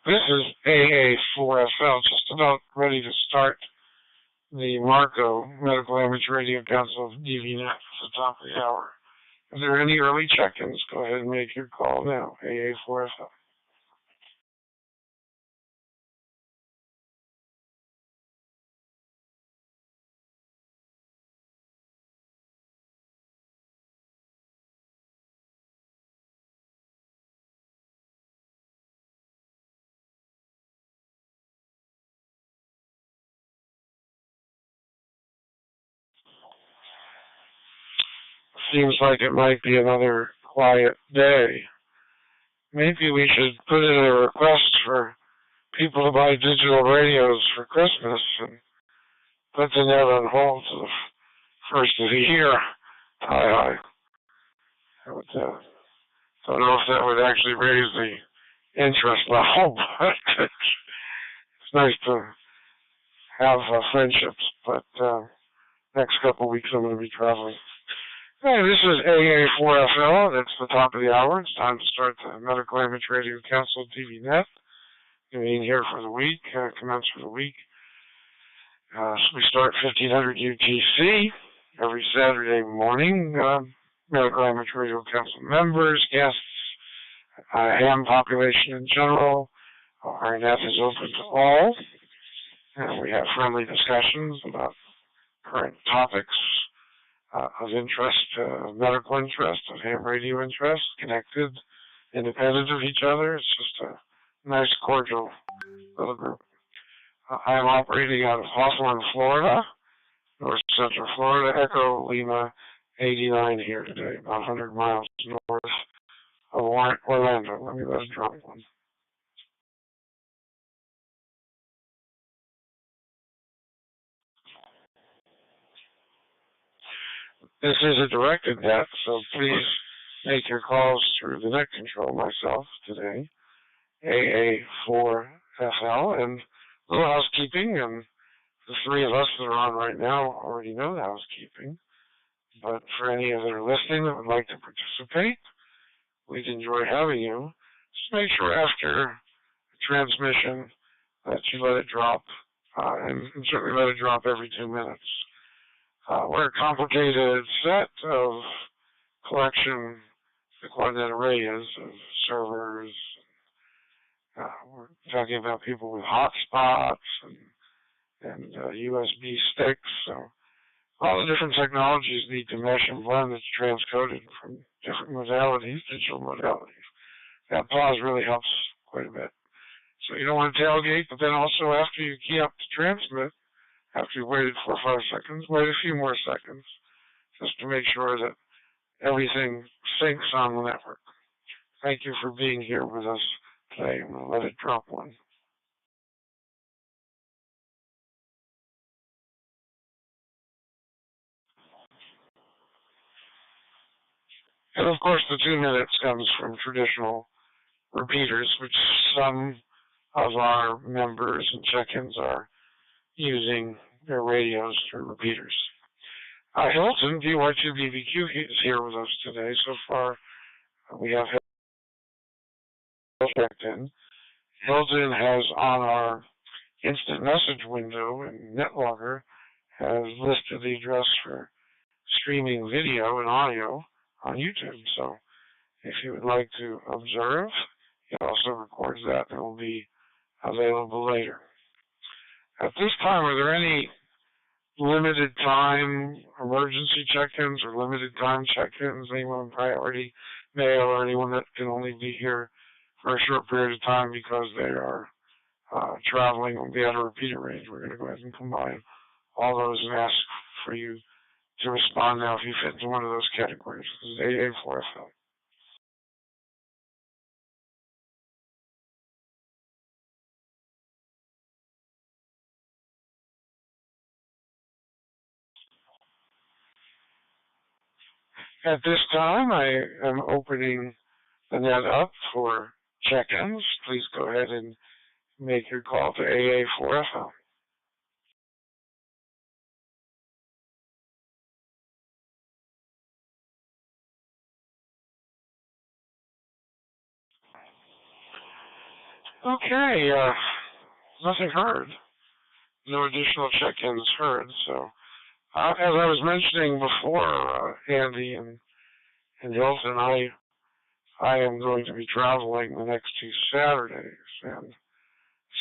This is AA4FL, just about ready to start the Marco Medical Image Radio Council DVNet at the top of the hour. If there are any early check-ins, go ahead and make your call now, AA4FL. Seems like it might be another quiet day. Maybe we should put in a request for people to buy digital radios for Christmas and put the net on hold to the first of the year. Hi. I would, don't know if that would actually raise the interest level, but it's nice to have friendships. But next couple of weeks I'm going to be traveling. Hey, this is AA4FL. It's the top of the hour. It's time to start the Medical Image Radio Council DVNet. Convene here for the week, commence for the week. So we start 1500 UTC every Saturday morning. Medical Image Radio Council members, guests, ham population in general. Our net is open to all. And we have friendly discussions about current topics of interest, medical interest, of ham radio interest, connected, independent of each other. It's just a nice, cordial little group. I am operating out of Hawthorne, Florida, North Central Florida, Echo Lima 89 here today, about 100 miles north of Orlando. Let me drop one. This is a directed net, so please make your calls through the net control myself today, AA4FL, and a little housekeeping, and the three of us that are on right now already know the housekeeping, but for any of that are listening that would like to participate, we'd enjoy having you. Just make sure after the transmission that you let it drop, and certainly let it drop every 2 minutes. We're a complicated set of collection, the Quadnet array is, of servers. We're talking about people with hotspots and USB sticks. So all the different technologies need to mesh and blend that's transcoded from different modalities, digital modalities. That pause really helps quite a bit. So you don't want to tailgate, but then also after you key up to transmit, after you've waited 4 or 5 seconds, wait a few more seconds just to make sure that everything syncs on the network. Thank you for being here with us today. I'm going to let it drop one. And of course, the 2 minutes comes from traditional repeaters, which some of our members and check-ins are using their radios through repeaters. Hilton, VY2BBQ, is here with us today. So far, we have Hilton checked in. Hilton has on our instant message window and NetLogger has listed the address for streaming video and audio on YouTube. So if you would like to observe, it also records that and will be available later. At this time, are there any limited time emergency check-ins or limited time check-ins? Anyone in priority mail or anyone that can only be here for a short period of time because they are traveling will be out of repeater range? We're going to go ahead and combine all those and ask for you to respond now if you fit into one of those categories. This is AA4FL. At this time, I am opening the net up for check-ins. Please go ahead and make your call to AA4FL. Okay, nothing heard. No additional check-ins heard. So, as I was mentioning before, Andy and Hilton, I am going to be traveling the next 2 Saturdays, and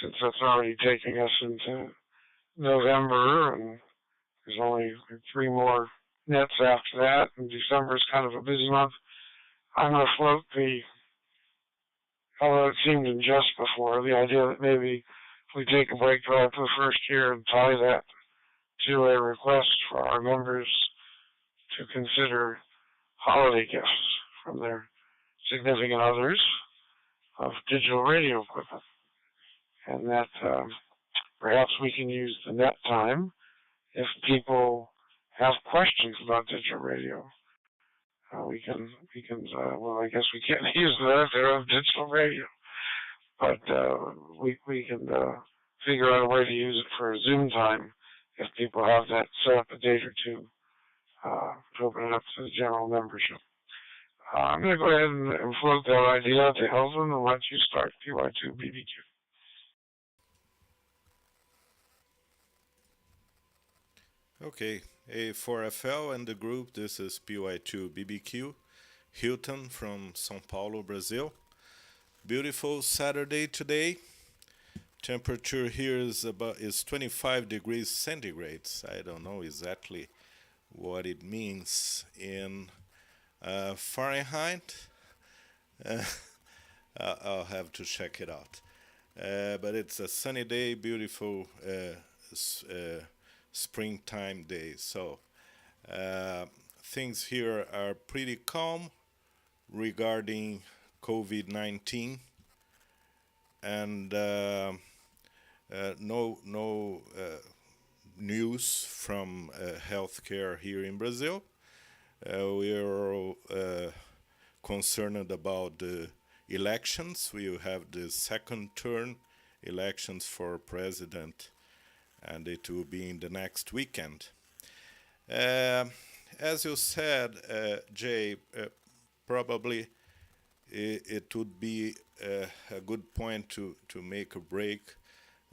since that's already taking us into November, and there's only 3 more nets after that, and December is kind of a busy month, I'm going to float although it seemed in jest before, the idea that maybe if we take a break right after the first year and tie that to a request for our members to consider holiday gifts from their significant others of digital radio equipment, and that perhaps we can use the net time if people have questions about digital radio. Well, I guess we can't use that if they're on digital radio, but we can figure out a way to use it for a Zoom time if people have that set up a date or two to open it up to the general membership. I'm going to go ahead and float that idea to Hilton and let you start PY2 BBQ. Okay, A4FL and the group, this is PY2 BBQ, Hilton from São Paulo, Brazil. Beautiful Saturday today. Temperature here is 25 degrees centigrades. I don't know exactly what it means in Fahrenheit. Uh, I'll have to check it out. But it's a sunny day, beautiful springtime day. So things here are pretty calm regarding COVID-19, and no news from healthcare here in Brazil. We are concerned about the elections. We will have the second turn elections for president, and it will be in the next weekend. As you said, Jay, probably it would be a good point to make a break,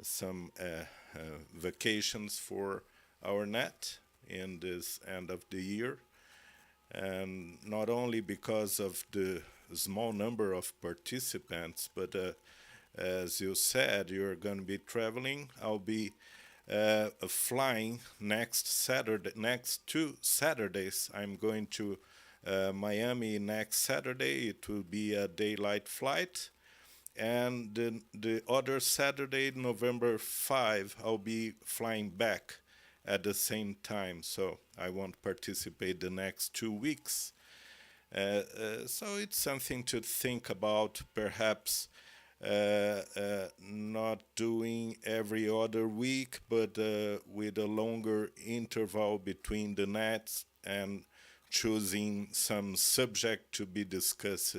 some vacations for our net in this end of the year, and not only because of the small number of participants, but as you said, you're going to be traveling. I'll be flying next 2 Saturdays. I'm going to Miami next Saturday. It will be a daylight flight. And the other Saturday, November 5, I'll be flying back at the same time. So I won't participate the next 2 weeks. So it's something to think about, perhaps not doing every other week, but with a longer interval between the nets and choosing some subject to be discussed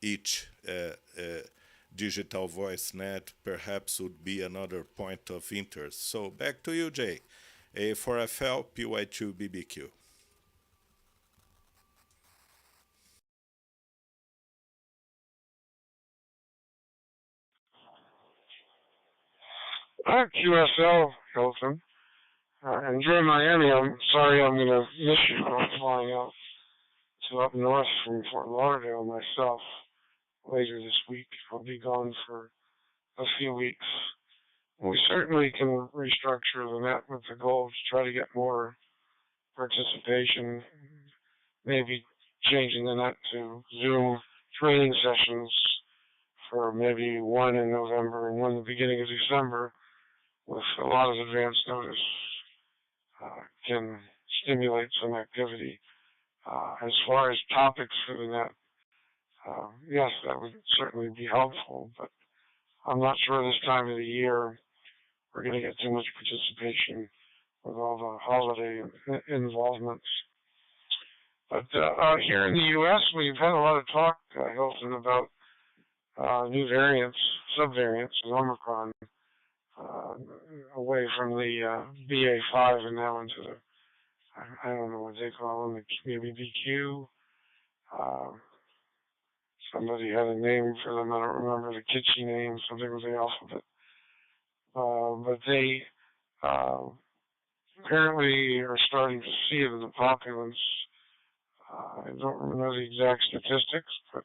each digital voice net perhaps would be another point of interest. So back to you, Jay. A4FL PY2 BBQ. QSL, Hilton. Enjoy Miami. I'm sorry I'm going to miss you. I'm flying out to up north from Fort Lauderdale myself later this week. I'll be gone for a few weeks. We certainly can restructure the net with the goal to try to get more participation, maybe changing the net to Zoom training sessions for maybe one in November and one in the beginning of December with a lot of advance notice can stimulate some activity. As far as topics for the net, yes, that would certainly be helpful, but I'm not sure this time of the year we're going to get too much participation with all the holiday involvements. But here in the U.S., we've had a lot of talk, Hilton, about new variants, subvariants of Omicron, away from the BA5 and now into the, I don't know what they call them, maybe BQ. Somebody had a name for them. I don't remember the kitschy name, something with the alphabet. But they uh, apparently are starting to see it in the populace. I don't remember the exact statistics, but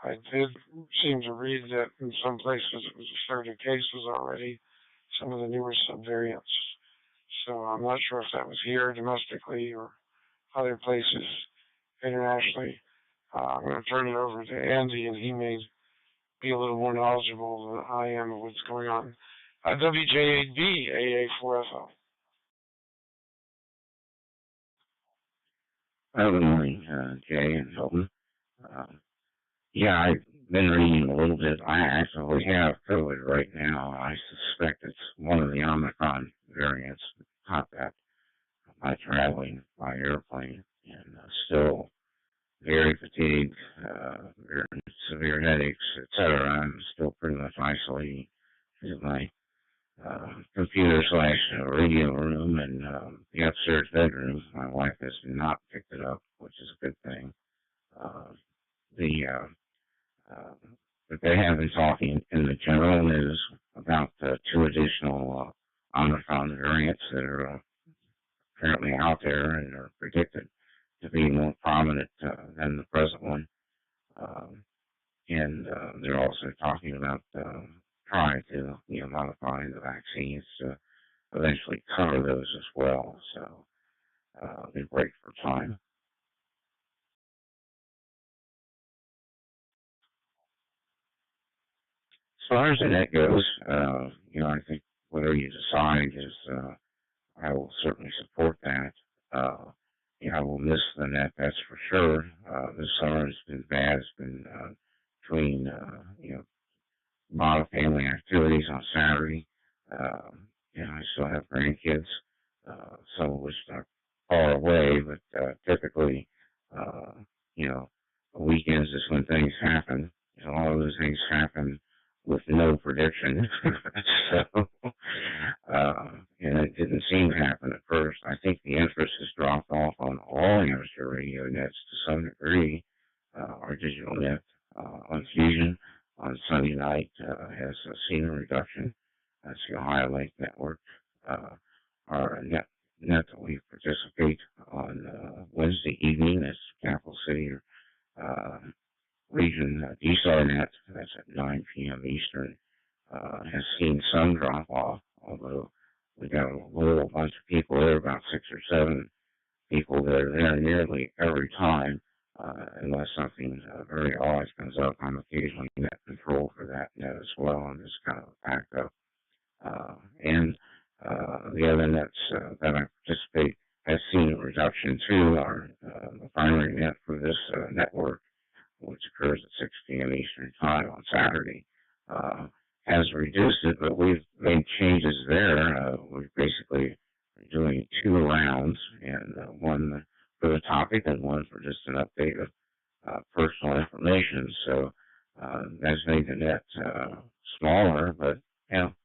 I did seem to read that in some places it was a third of cases already, some of the newer subvariants. So I'm not sure if that was here domestically or other places internationally. I'm going to turn it over to Andy, and he may be a little more knowledgeable than I am of what's going on. WJ8B, AA4FO. Good morning, Jay and Hilton. Yeah, I've been reading a little bit. I actually have COVID right now. I suspect it's one of the Omicron variants. Caught that by traveling by airplane, and still very fatigued, very severe headaches, etc. I'm still pretty much isolating in my computer slash radio room and the upstairs bedroom. My wife has not picked it up, which is a good thing. Uh, the but they have been talking in the general news about two additional Omicron variants that are currently out there and are predicted to be more prominent than the present one. Um, and they're also talking about trying to modify the vaccines to eventually cover those as well. So they break for time. As far as the net goes, I think whatever you decide is, I will certainly support that. I will miss the net, that's for sure. This summer has been bad. It's been between, a lot of family activities on Saturday. I still have grandkids, some of which are far away, but typically, uh, you know, weekends is when things happen. A lot of those things happen with no prediction. so, and it didn't seem to happen at first. I think the interest has dropped off on all amateur radio nets to some degree. Our digital net on Fusion on Sunday night has seen a reduction. That's the Ohio Lake Network. Our net that we participate on Wednesday evening, that's Capital City uh, region DSAR net, that's at 9 p.m. Eastern, has seen some drop off, although we got a little bunch of people there, about 6 or 7 people that are there nearly every time, unless something very odd comes up. I'm occasionally net control for that net as well, and just kind of a backup. And the other nets that I participate has seen a reduction too. Our the primary net for this network, which occurs at 6 p.m. Eastern Time on Saturday, has reduced it, but we've made changes there. We're basically doing 2 rounds, and one for the topic and one for just an update of personal information. So that's made the net smaller, but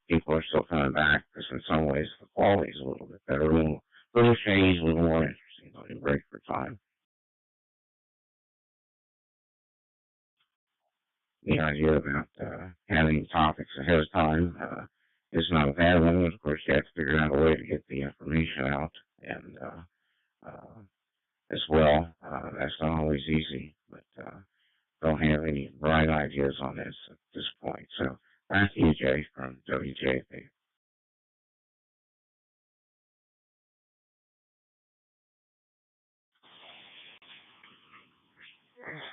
people are still coming back because in some ways the quality is a little bit better, a little change, a little more interesting, a little break for time. The idea about having topics ahead of time is not a bad one. Of course, you have to figure out a way to get the information out, and as well, that's not always easy, but don't have any bright ideas on this at this point. So back to you, Jay, from WJP.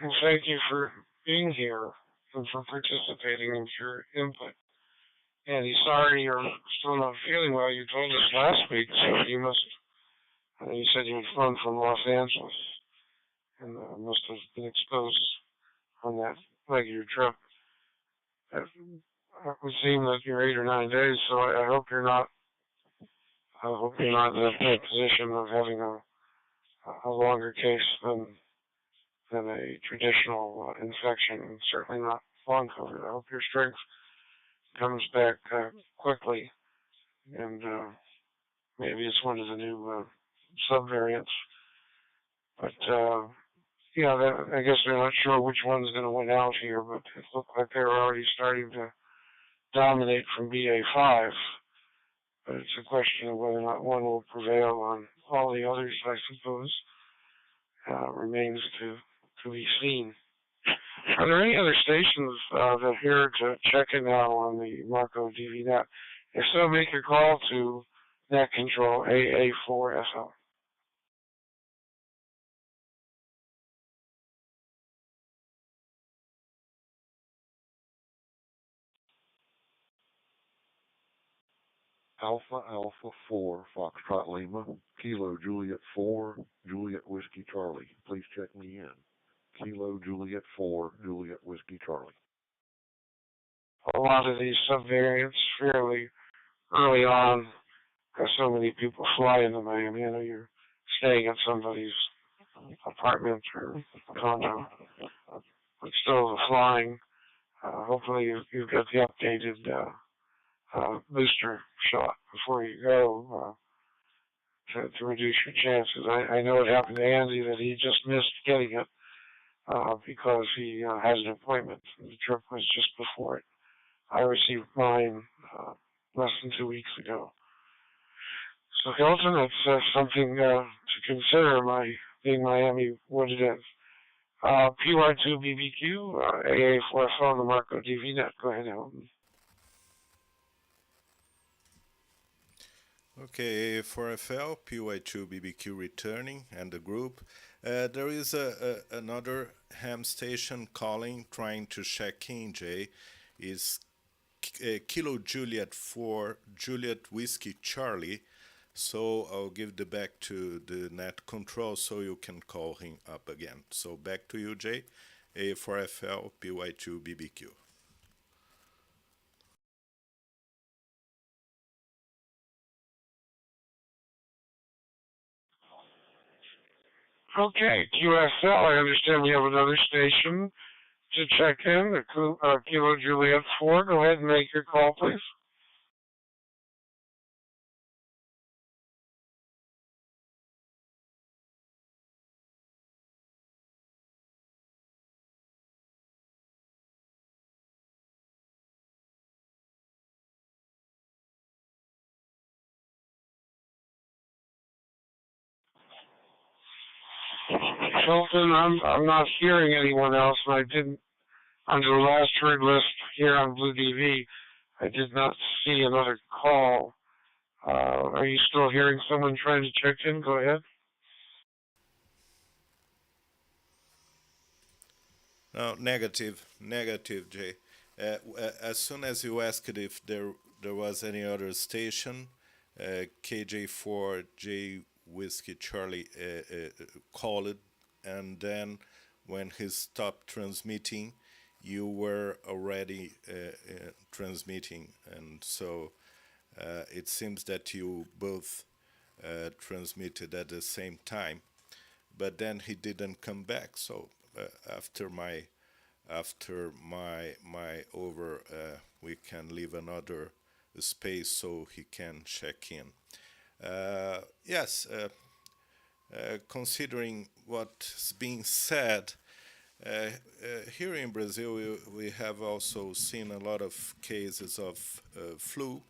Well, thank you for being here and for participating and for your input. Andy, sorry you're still not feeling well. You told us last week, so you must. You said you had flown from Los Angeles and must have been exposed on that regular trip. It would seem that you're 8 or 9 days, so I hope you're not. I hope you're not in a position of having a longer case than a traditional infection, and certainly not long COVID. I hope your strength comes back quickly, and maybe it's one of the new subvariants. But yeah, I guess they're not sure which one's going to win out here, but it looked like they were already starting to dominate from BA5. But it's a question of whether or not one will prevail on all the others, I suppose. Remains to be seen. Are there any other stations that here to check in now on the Marco DV net? If so, make your call to Net Control AA4FL. Alpha Alpha 4 Foxtrot Lima, Kilo Juliet 4 Juliet Whiskey Charlie. Please check me in. Kilo Juliet 4 Juliet Whiskey Charlie. A lot of these subvariants fairly early on, because so many people fly into Miami. I know you're staying at somebody's apartment or condo, but still the flying. Hopefully you've got the updated booster shot before you go to reduce your chances. I know it happened to Andy that he just missed getting it because he has an appointment. The trip was just before it. I received mine less than 2 weeks ago. So Hilton, it's something to consider. Being Miami, what it is. PY2BBQ, AA4FL on the Marco DVNet. Go ahead, Hilton. Okay, A4FL, PY2BBQ returning, and the group. There is another ham station calling, trying to check in, Jay. Is Kilo Juliet 4 Juliet Whiskey Charlie. So I'll give the back to the net control so you can call him up again. So back to you, Jay. A4FL, PY2BBQ. Okay, QSL, I understand we have another station to check in, Kilo Juliet 4. Go ahead and make your call, please. Hilton, I'm not hearing anyone else, and I didn't, under the last heard list here on Blue DV, I did not see another call. Are you still hearing someone trying to check in? Go ahead. No, negative, Jay. As soon as you asked if there was any other station, KJ4J Whiskey Charlie called, and then when he stopped transmitting, you were already transmitting, and so it seems that you both transmitted at the same time, but then he didn't come back. So after my over, we can leave another space so he can check in. Yes, considering what's being said, here in Brazil, we have also seen a lot of cases of flu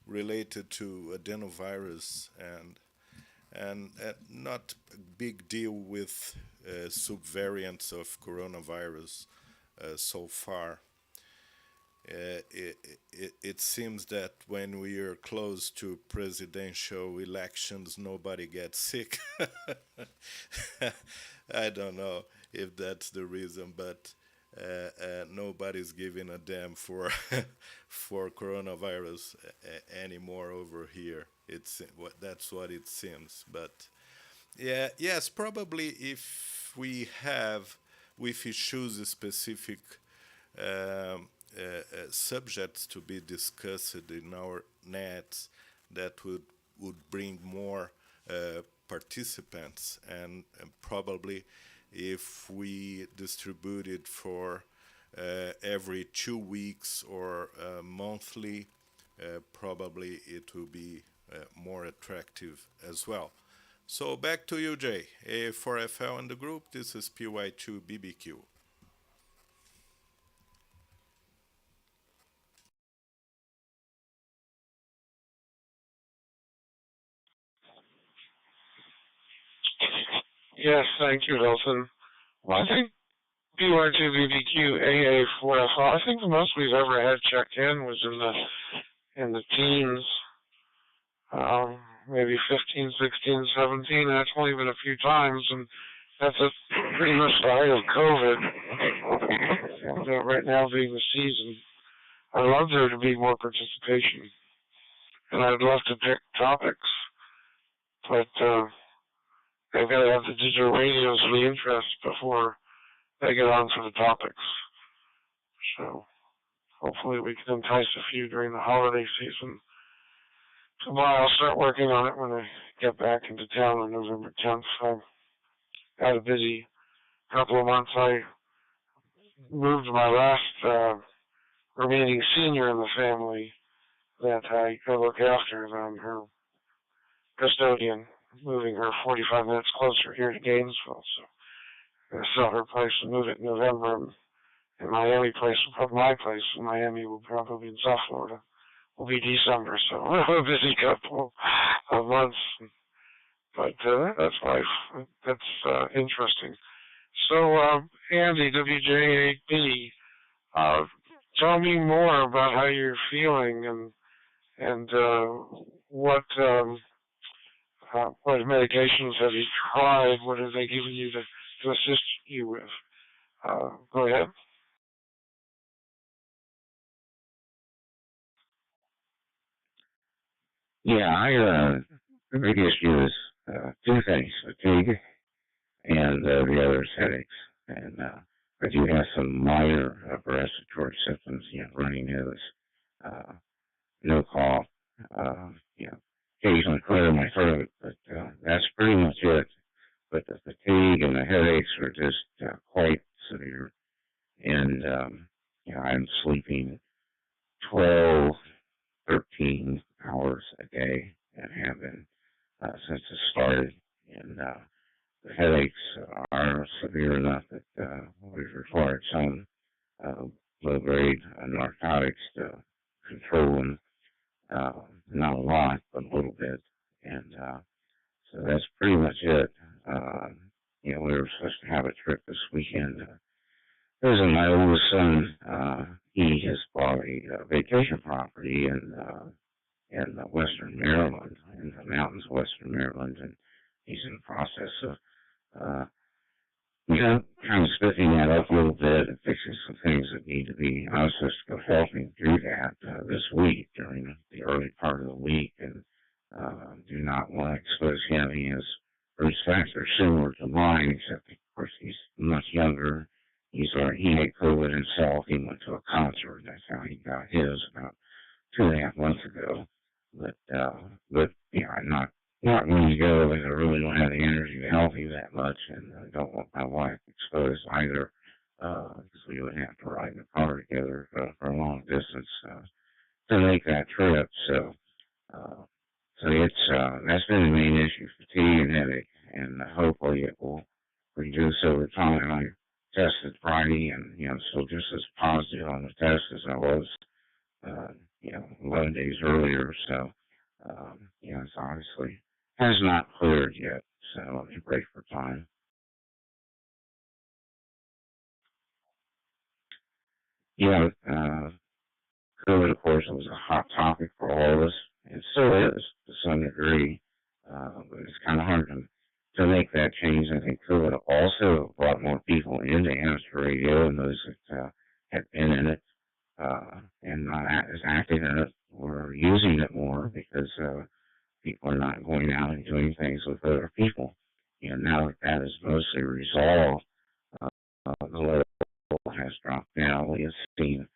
related to adenovirus, and not a big deal with subvariants of coronavirus so far. It seems that when we are close to presidential elections, nobody gets sick. I don't know if that's the reason, but nobody's giving a damn for for coronavirus anymore over here. That's what it seems. But yeah, yes, probably if we choose specific subjects to be discussed in our nets, that would bring more participants, and probably if we distribute it for every 2 weeks or monthly, probably it will be more attractive as well. So back to you, Jay. A4FL in the group. This is PY2BBQ. Yes, thank you, Wilson. Well, I think BY2BBQ AA4FL, I think the most we've ever had checked in was in the teens, maybe 15, 16, 17. That's only been a few times, and that's pretty much the height of COVID. And, right now being the season, I'd love there to be more participation, and I'd love to pick topics, but they've got to have the digital radios of the interest before they get on to the topics. So hopefully we can entice a few during the holiday season. Tomorrow I'll start working on it when I get back into town on November 10th. I've had a busy couple of months. I moved my last remaining senior in the family that I go look after. I'm her custodian, moving her 45 minutes closer here to Gainesville. So I'm going to sell her place and move it in November. And my place in Miami will probably in South Florida will be December. So a busy couple of months. But that's life. That's interesting. So, Andy, WJ8B, tell me more about how you're feeling and what medications have you tried? What have they given you to assist you with? Go ahead. Yeah, the big issue is two things: fatigue and the other is headaches. And I do have some minor respiratory symptoms, runny nose, uh, no cough, you know, occasionally clear my throat, but that's pretty much it. But the fatigue and the headaches are just quite severe. And, I'm sleeping 12, 13 hours a day and have been since it started. And the headaches are severe enough that we've required some low-grade narcotics to control them. Not a lot, but a little bit. And so that's pretty much it. We were supposed to have a trip this weekend. Visit my oldest son. He has bought a vacation property in western Maryland, in the mountains of western Maryland, and he's in the process of uh, kind of spiffing that up a little bit and fixing some things that need to be. I was supposed to go helping do that this week during the early part of the week, and do not want to expose him. He has risk factors similar to mine, except of course he's much younger. He had COVID himself. He went to a concert. That's how he got his about 2.5 months ago. But I'm not going to go because I really don't have the energy to help you that much, and I don't want my wife exposed either, because we would have to ride in the car together for a long distance to make that trip. So that's been the main issue: fatigue and headache, and hopefully it will reduce over time. I tested Friday, and I'm still just as positive on the test as I was, 11 days earlier. So, it's obviously has not cleared yet. So let me break for time. COVID, of course, was a hot topic for all of us. It still is to some degree, but it's kind of hard to make that change. I think COVID also brought more people into amateur radio, and those that had been in it and not as active in it were using it more because people are not going out and doing things with other people. And now that is mostly resolved, the level has dropped down. We have seen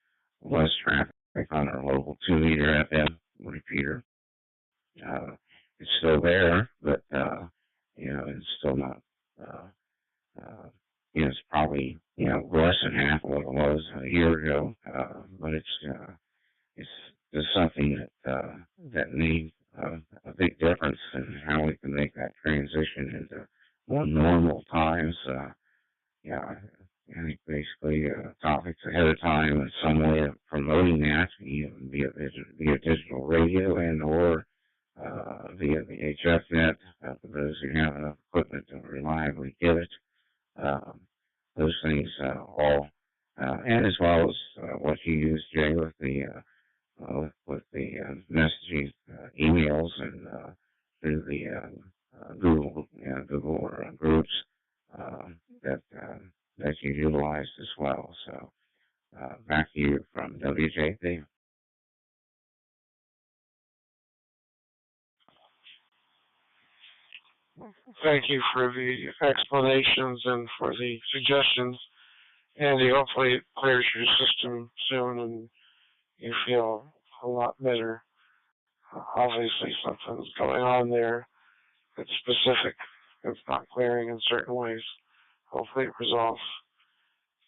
less traffic on our local 2-meter FM repeater. It's still there, but it's still not. It's probably less than half of what it was a year ago. But it's just something that needs a big difference in how we can make that transition into more normal times. Yeah, I think basically topics ahead of time and some way of promoting that, even via digital radio and or via the HFnet for those who have enough equipment to reliably get it. Um, those things all, and as well as what you use, Jay, with the messaging emails and through the Google or groups that that you utilized as well. So back to you from WJP. Thank you for the explanations and for the suggestions. Andy, hopefully it clears your system soon and you feel a lot better. Obviously something's going on there that's specific. It's not clearing in certain ways. Hopefully it resolves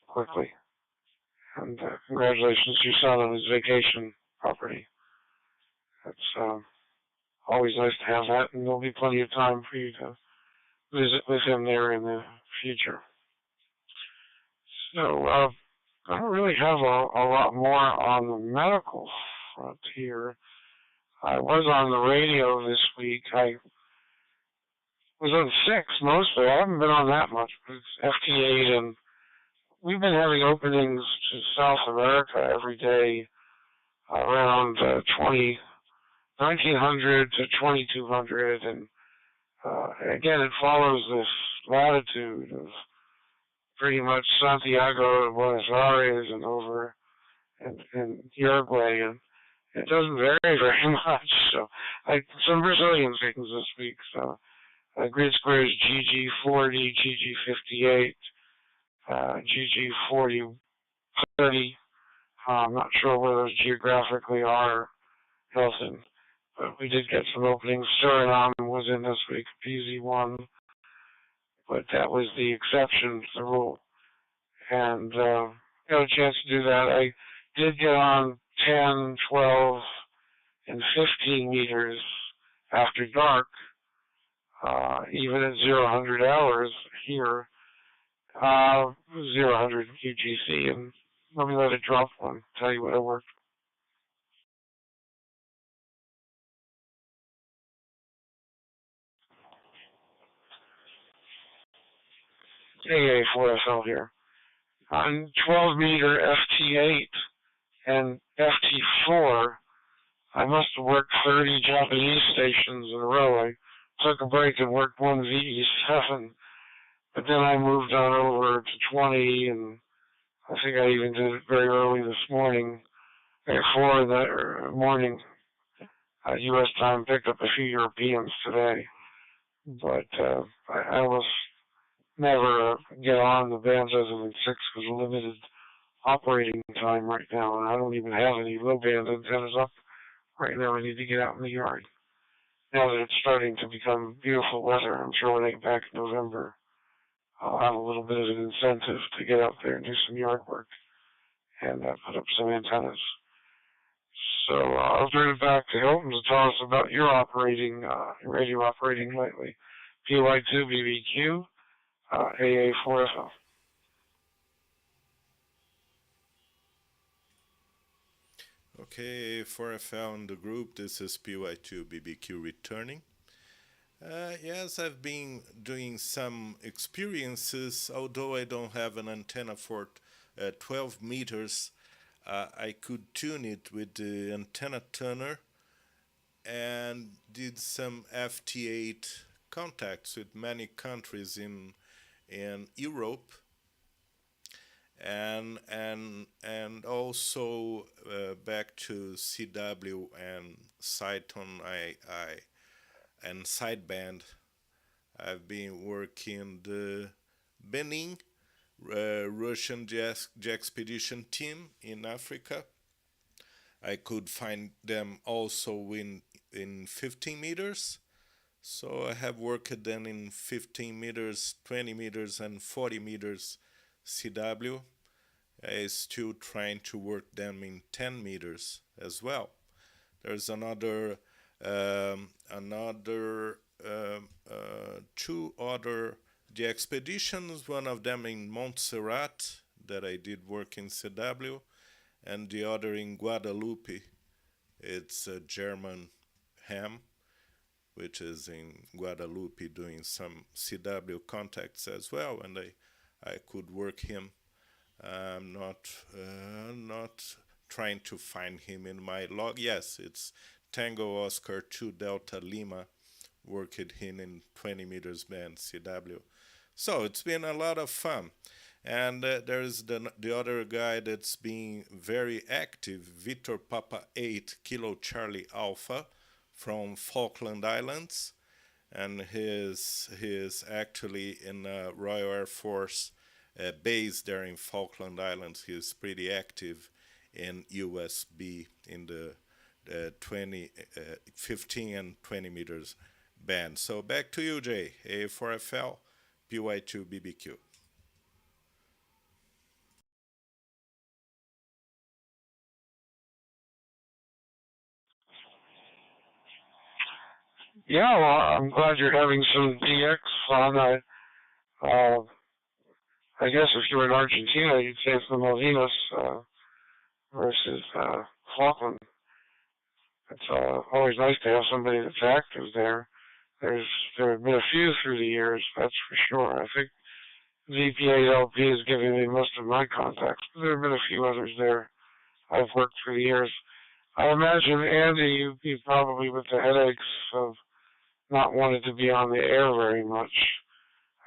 quickly. And congratulations to your son on his vacation property. It's always nice to have that, and there'll be plenty of time for you to visit with him there in the future. So I don't really have a lot more on the medical front here. I was on the radio this week. I was on 6 mostly. I haven't been on that much, but it's FT8, and we've been having openings to South America every day around 1900 to 2200, and again, it follows this latitude of pretty much Santiago to Buenos Aires and over in Uruguay, and it doesn't vary very much. So, some Brazilian things this week. So, Grid Square is GG40, GG58, GG4030. I'm not sure where those geographically are, Hilton, but we did get some openings. Suriname was in this week, PZ1, but that was the exception to the rule. And got a chance to do that. I did get on 10, 12, and 15 meters after dark, even at 0-100 hours here, 0-100 UGC, and let me let it drop one, tell you what it worked. AA4FL here. On 12 meter FT8 and FT4, I must have worked 30 Japanese stations in a row. I took a break and worked one VE7, but then I moved on over to 20, and I think I even did it very early this morning, at 4 in the morning, U.S. time, picked up a few Europeans today. But I almost never get on the bands other than 6 because of limited operating time right now, and I don't even have any low band antennas up right now. I need to get out in the yard. Now that it's starting to become beautiful weather, I'm sure when I get back in November, I'll have a little bit of an incentive to get out there and do some yard work and put up some antennas. So I'll turn it back to Hilton to tell us about your operating, radio operating lately. PY2BBQ, AA4FL. Okay, A4FL in the group, this is PY2BBQ returning. Yes, I've been doing some experiences, although I don't have an antenna for 12 meters. I could tune it with the antenna tuner and did some FT8 contacts with many countries in Europe, and also back to CW and Cyton and sideband. I've been working the Benin Russian Expedition team in Africa. I could find them also in 15 meters. So I have worked then in 15 meters, 20 meters, and 40 meters CW. I still trying to work them in 10 meters as well. There's another Another two other the expeditions, one of them in Montserrat that I did work in CW, and the other in Guadalupe. It's a German ham, which is in Guadalupe doing some CW contacts as well, and I could work him. I'm not trying to find him in my log. Yes, it's Tango Oscar 2 Delta Lima, worked him in 20 meters band CW. So it's been a lot of fun. And there's the other guy that's being very active, Victor Papa 8 Kilo Charlie Alpha from Falkland Islands. And he's actually in Royal Air Force base there in Falkland Islands. He's pretty active in USB in the 15 and 20 meters band. So back to you, Jay. A4FL, PY2BBQ. Yeah, well, I'm glad you're having some DX fun. I guess if you were in Argentina, you'd say it's the Malvinas versus Falkland. It's always nice to have somebody that's active there. There have been a few through the years, that's for sure. I think VP8LP is giving me most of my contacts. There have been a few others there I've worked for the years. I imagine, Andy, you'd be probably with the headaches of not wanting to be on the air very much.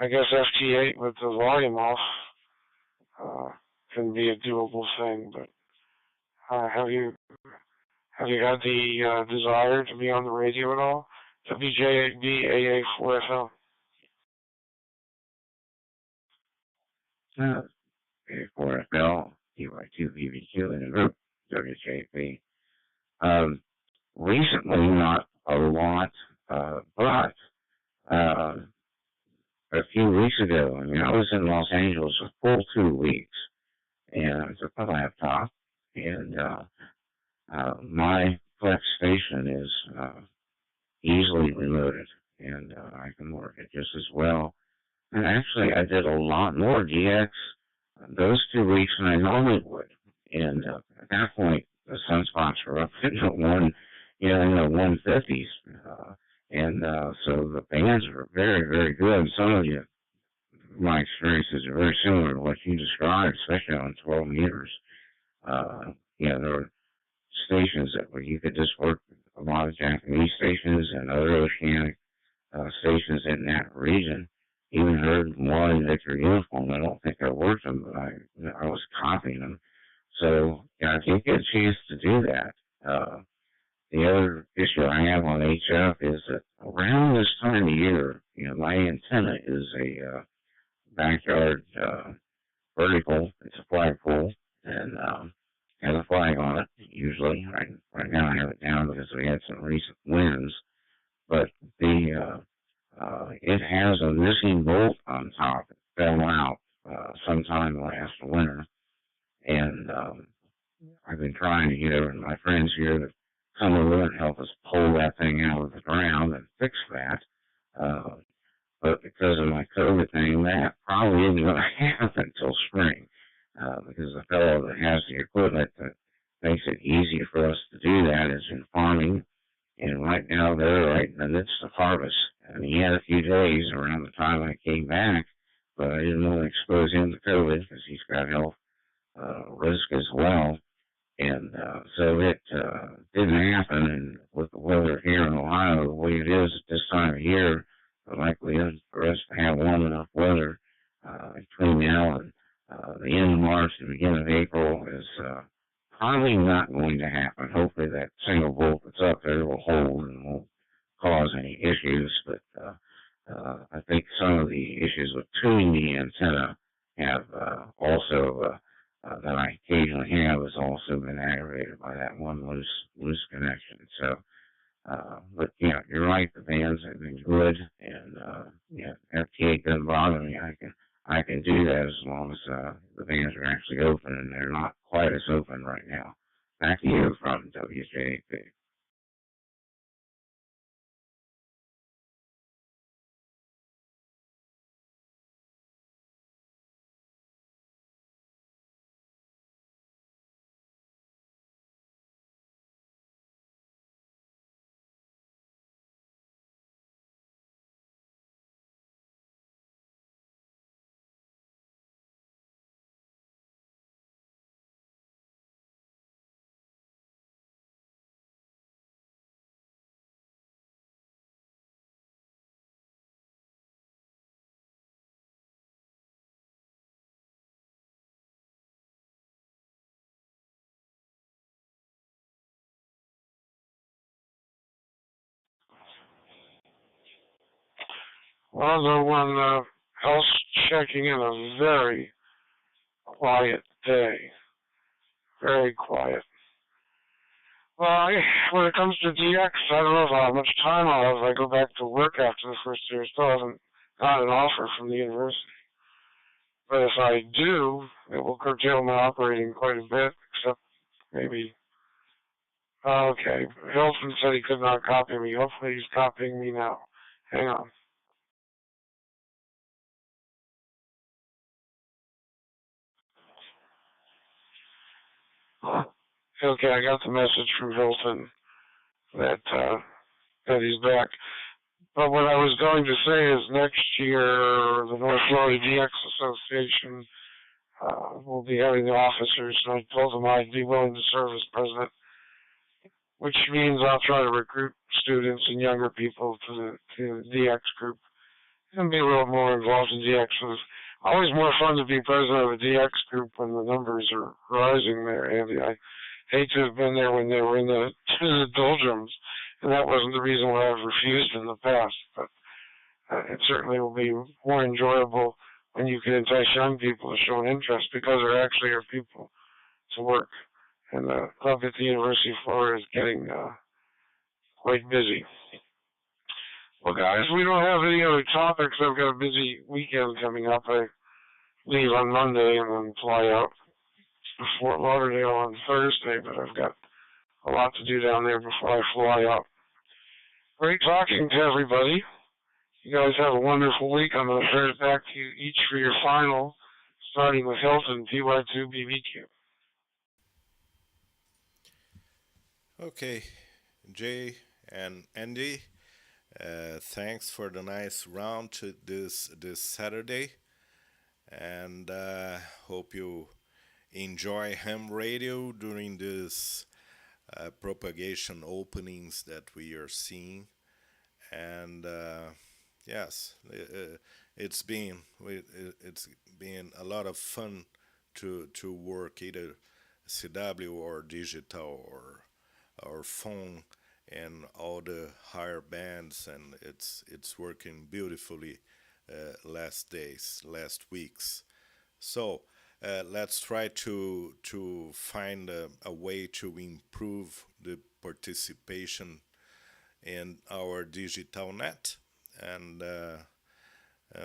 I guess FT8 with the volume off can be a doable thing, but have you had the desire to be on the radio at all? WJ8B AA4FL. A4FL, PY2BBQ, and a group, WJP. Recently, not a lot, but a few weeks ago, I mean, I was in Los Angeles a full 2 weeks, and I took my laptop, and my Flex station is easily remoted, and I can work it just as well. And actually, I did a lot more DX those 2 weeks than I normally would. And at that point, the sunspots were up in the 150s. So the bands were very, very good. And some of my experiences are very similar to what you described, especially on 12 meters. There were stations where you could just work a lot of Japanese stations and other oceanic stations in that region. Even heard one in Victor Uniform. I don't think I worked them, but I was copying them. So I did get a chance to do that. The other issue I have on HF is that around this time of year, my antenna is a backyard vertical. It's a flagpole and has a flag on it. Usually, right now I have it down because we had some recent winds. But it has a missing bolt on top. It fell out sometime last winter, and I've been trying to get over to my friends here to come over and help us pull that thing out of the ground and fix that. But because of my COVID thing, that probably isn't going to happen until spring, because the fellow that has the equipment that makes it easy for us to do that is in farming. And right now, they're right in the midst of harvest. And he had a few days around the time I came back, but I didn't want to expose him to COVID because he's got health risk as well. And so it didn't happen. And with the weather here in Ohio, the way it is at this time of year, the likelihood for us to have warm enough weather between now and the end of March and the beginning of April is probably not going to happen. Hopefully that single bolt that's up there will hold and won't cause any issues. But I think some of the issues with tuning the antenna have also, that I occasionally have, has also been aggravated by that one loose connection. So, but you're right. The bands have been good, and FT8 doesn't bother me. I can do that as long as the bands are actually open, and they're not quite as open right now. Back to you from WJP. Although when health checking in a very quiet day, very quiet. Well, when it comes to DX, I don't know how much time I'll have if I go back to work after the first year. Still haven't got an offer from the university. But if I do, it will curtail my operating quite a bit, except maybe. Okay, Hilton said he could not copy me. Hopefully he's copying me now. Hang on. Okay, I got the message from Hilton that he's back. But what I was going to say is next year, the North Florida DX Association will be having the officers, and I told them I'd be willing to serve as president, which means I'll try to recruit students and younger people to the DX group and be a little more involved in DX. It's always more fun to be president of a DX group when the numbers are rising there, Andy. I hate to have been there when they were in the doldrums, and that wasn't the reason why I've refused in the past, but it certainly will be more enjoyable when you can entice young people to show an interest, because there actually are people to work. And the club at the University of Florida is getting quite busy. Well, guys, we don't have any other topics. I've got a busy weekend coming up. I leave on Monday and then fly out to Fort Lauderdale on Thursday, but I've got a lot to do down there before I fly out. Great talking to everybody. You guys have a wonderful week. I'm going to turn it back to you each for your final, starting with Hilton, PY2BBQ. Okay, Jay and Andy, thanks for the nice round to this Saturday, and hope you enjoy ham radio during this propagation openings that we are seeing. And yes, it's been a lot of fun to work either CW or digital or phone and all the higher bands, and it's working beautifully last weeks. So let's try to find a way to improve the participation in our digital net, and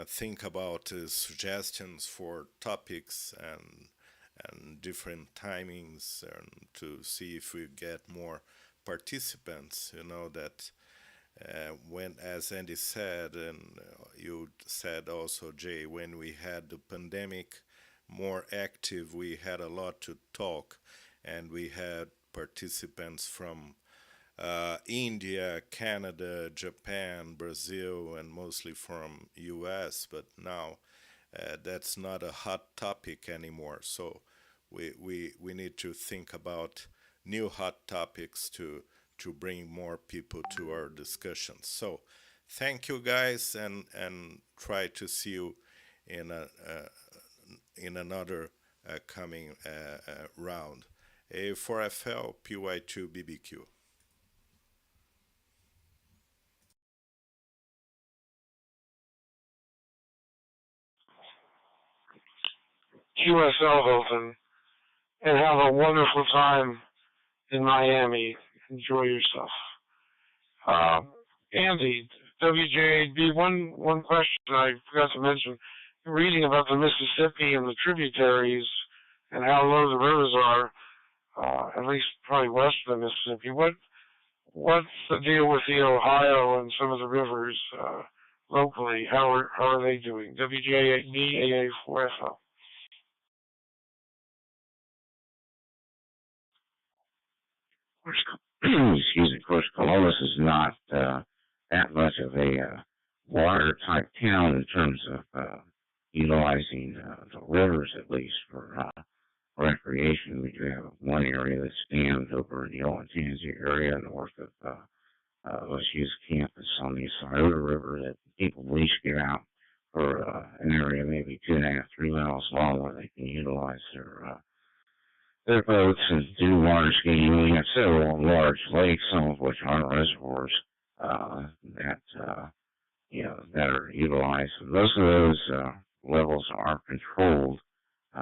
think about suggestions for topics and different timings, and to see if we get more participants. You know that when, as Andy said, and you said also, Jay, when we had the pandemic more active, we had a lot to talk, and we had participants from India, Canada, Japan, Brazil, and mostly from US, but now that's not a hot topic anymore. So we need to think about new hot topics to bring more people to our discussions. So thank you guys, and try to see you in another coming round. A4FL PY2BBQ. QSL, Hilton, and have a wonderful time in Miami. Enjoy yourself. Andy, WJAB, one question I forgot to mention. Reading about the Mississippi and the tributaries and how low the rivers are, at least probably west of the Mississippi. What's the deal with the Ohio and some of the rivers locally? How are they doing? WJAB, AA4FL. Excuse me, of course, Columbus is not that much of a water type town in terms of utilizing the rivers, at least for recreation. We do have one area that's dammed over in the Olentangy area north of LSU's campus on the Scioto River, that people at least get out for an area maybe 2.5, 3 miles long where they can utilize their boats and do water skiing. We have several large lakes, some of which are reservoirs that that are utilized. And most of those levels are controlled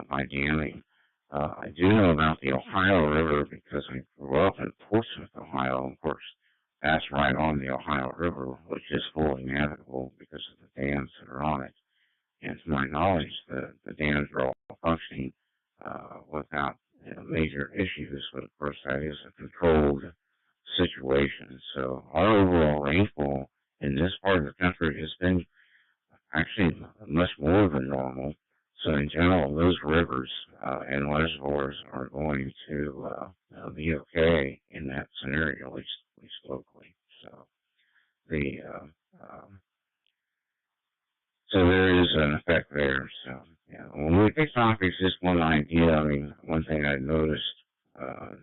by damming. I do know about the Ohio River because I grew up in Portsmouth, Ohio. Of course, that's right on the Ohio River, which is fully navigable because of the dams that are on it. And to my knowledge, the dams are all functioning without major issues, but of course that is a controlled situation. So our overall rainfall in this part of the country has been actually much more than normal. So in general, those rivers and reservoirs are going to be okay in that scenario, at least locally. So the so there is an effect there. So yeah, when we pick topics, just one idea. I mean, one thing I noticed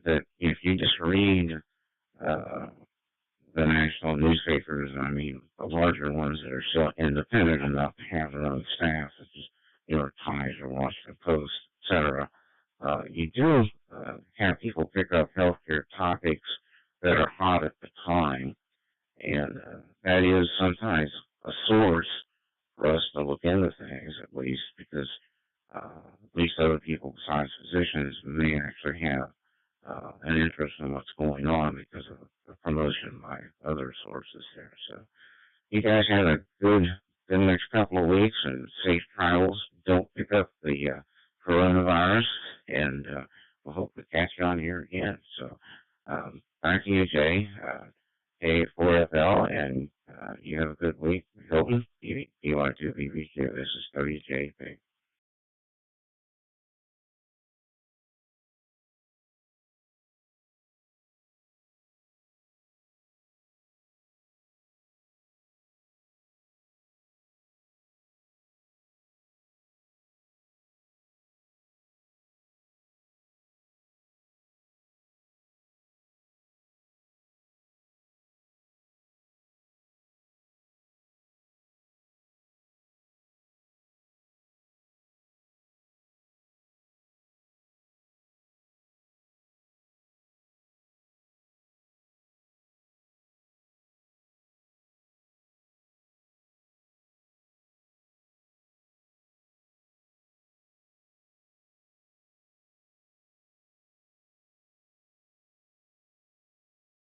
that if you just read the national newspapers, I mean, the larger ones that are still independent enough to have their own staff, such as New York Times or Washington Post, etc. You do have people pick up healthcare topics that are hot at the time, and that is sometimes a source for us to look into things, at least, because at least other people besides physicians may actually have an interest in what's going on because of the promotion by other sources there. So you guys have a good next couple of weeks and safe travels. Don't pick up